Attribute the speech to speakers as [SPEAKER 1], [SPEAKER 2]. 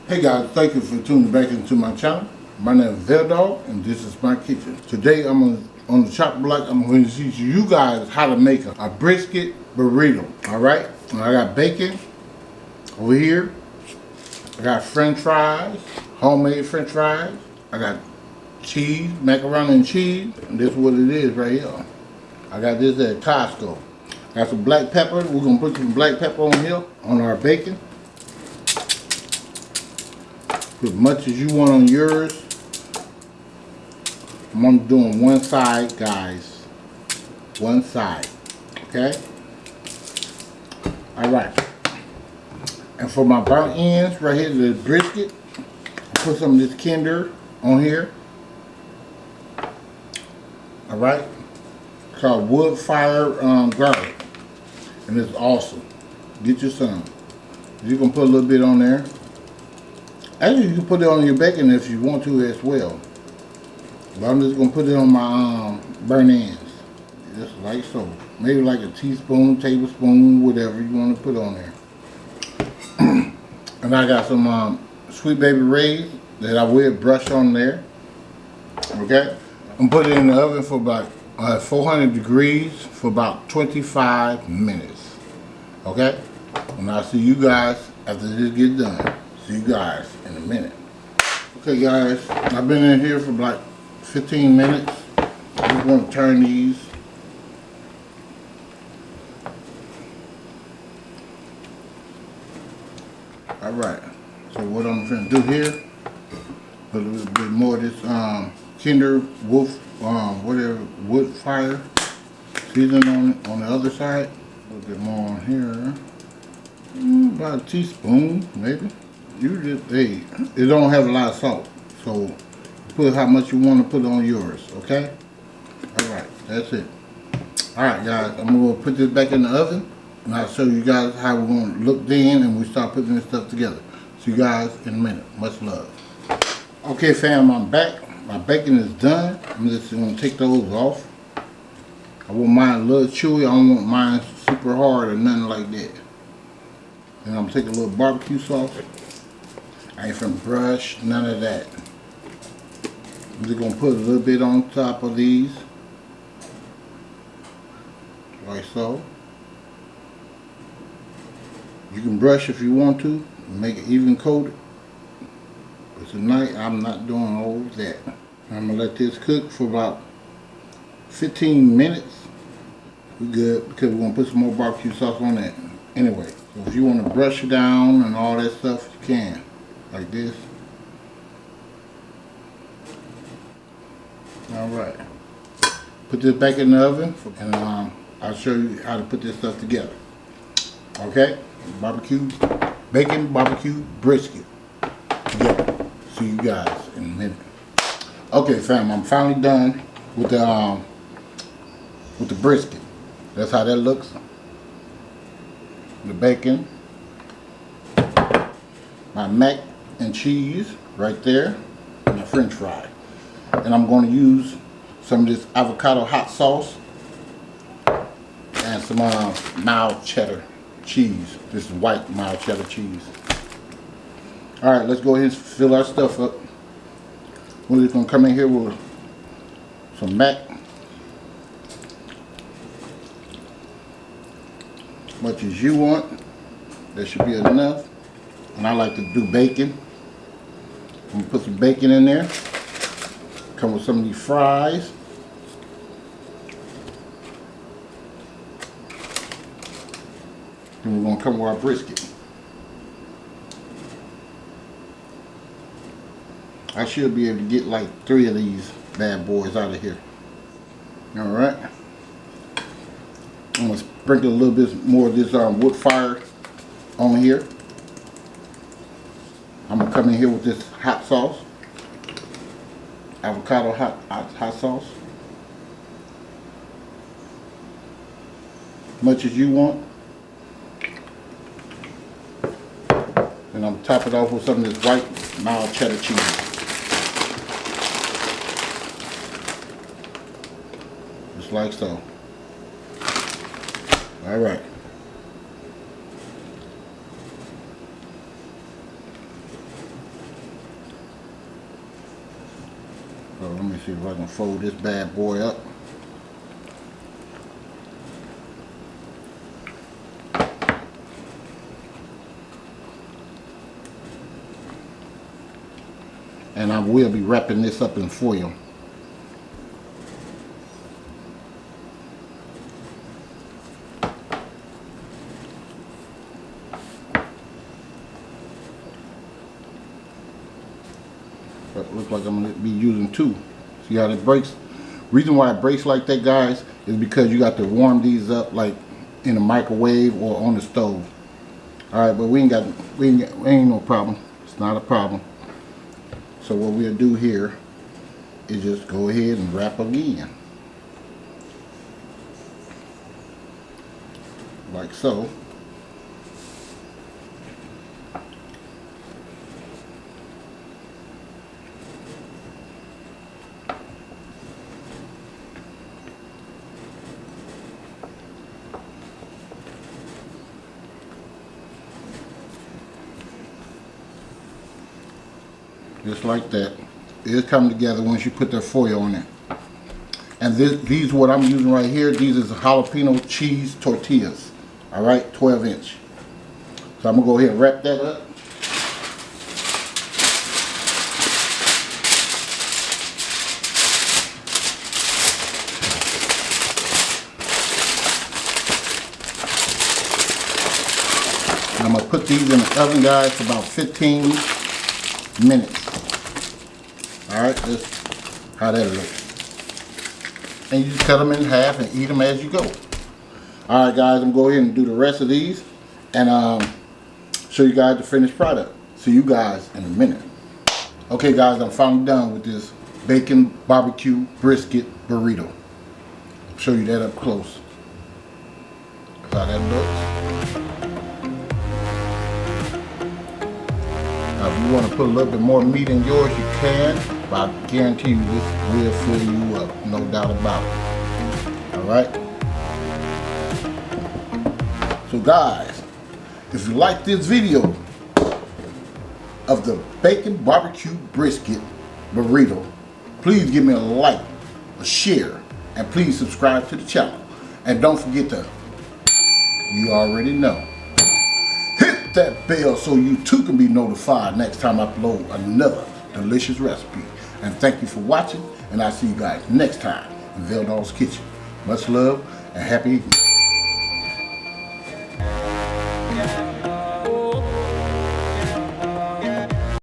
[SPEAKER 1] Hey guys, thank you for tuning back into my channel. My name is VELDOGGS and this is my kitchen. Today on the chop block, I'm going to teach you guys how to make a brisket burrito. Alright, I got bacon over here. I got french fries, homemade french fries. I got cheese, macaroni and cheese. And this is what it is right here. I got this at Costco. Got some black pepper. We're going to put some black pepper on here on our bacon. Put as much as you want on yours. I'm only doing one side, guys. One side. Okay? Alright. And for my burnt ends, right here, the brisket, I put some of this Kinder on here. Alright? It's called wood fire garlic. And it's awesome. Get you some. You can put a little bit on there. Actually, you can put it on your bacon if you want to as well. But I'm just going to put it on my burnt ends. Just like so. Maybe like a teaspoon, tablespoon, whatever you want to put on there. And I got some Sweet Baby Ray's that I will brush on there. Okay? I'm putting it in the oven for about 400 degrees for about 25 minutes. Okay? And I'll see you guys after this gets done. See you guys in a minute. Okay guys, I've been in here for like 15 minutes. I just want to turn these. Alright, so what I'm going to do here, put a little bit more of this Kinder Wolf, whatever, wood fire seasoning on the other side. A little bit more on here. About a teaspoon, maybe. You just, hey, it don't have a lot of salt, so put how much you want to put on yours, okay? Alright, that's it. Alright guys, I'm going to put this back in the oven, and I'll show you guys how we're going to look then, and we start putting this stuff together. See you guys in a minute. Much love. Okay fam, I'm back. My bacon is done. I'm just going to take those off. I want mine a little chewy. I don't want mine super hard or nothing like that. And I'm going to take a little barbecue sauce. I ain't finna brush, none of that. I'm just gonna put a little bit on top of these. Like so. You can brush if you want to, make it even coated. But tonight I'm not doing all of that. I'm gonna let this cook for about 15 minutes. We're good because we're gonna put some more barbecue sauce on that. Anyway, so if you wanna brush it down and all that stuff, you can. Like this. Alright. Put this back in the oven and I'll show you how to put this stuff together. Okay? Barbecue, bacon, barbecue, brisket. Together. See you guys in a minute. Okay fam, I'm finally done with the brisket. That's how that looks. The bacon. My mac and cheese right there, and a french fry. And I'm going to use some of this avocado hot sauce and some mild cheddar cheese. This is white mild cheddar cheese. Alright, let's go ahead and fill our stuff up. We're just going to come in here with some mac. As much as you want. That should be enough. And I like to do bacon. I'm gonna put some bacon in there. Come with some of these fries. And we're gonna come with our brisket. I should be able to get like 3 of these bad boys out of here. Alright. I'm gonna sprinkle a little bit more of this wood fire on here. I'm going to come in here with this hot sauce. Avocado hot sauce. Much as you want. And I'm top it off with some of this white mild cheddar cheese. Just like so. Alright. So let me see if I can fold this bad boy up. And I will be wrapping this up in foil. But it looks like I'm going to be using 2. See how it breaks? Reason why it breaks like that, guys, is because you got to warm these up like in a microwave or on the stove. Alright, but we ain't no problem. It's not a problem. So what we'll do here is just go ahead and wrap again. Like so. Just like that. It'll come together once you put the foil on it. And these what I'm using right here, these is jalapeno cheese tortillas. Alright, 12-inch. So I'm going to go ahead and wrap that up. And I'm going to put these in the oven, guys, for about 15 minutes. Alright, that's how that looks. And you just cut them in half and eat them as you go. Alright guys, I'm going to go ahead and do the rest of these and show you guys the finished product. See you guys in a minute. Okay guys, I'm finally done with this bacon barbecue brisket burrito. I'll show you that up close. That's how that looks. Now if you want to put a little bit more meat in yours, you can. But I guarantee you this will fill you up, no doubt about it. Alright? So guys, if you like this video of the bacon barbecue brisket burrito, please give me a like, a share, and please subscribe to the channel. And don't forget to, you already know, hit that bell so you too can be notified next time I upload another delicious recipe. And thank you for watching, and I'll see you guys next time in VELDOGG's Kitchen. Much love and happy eating.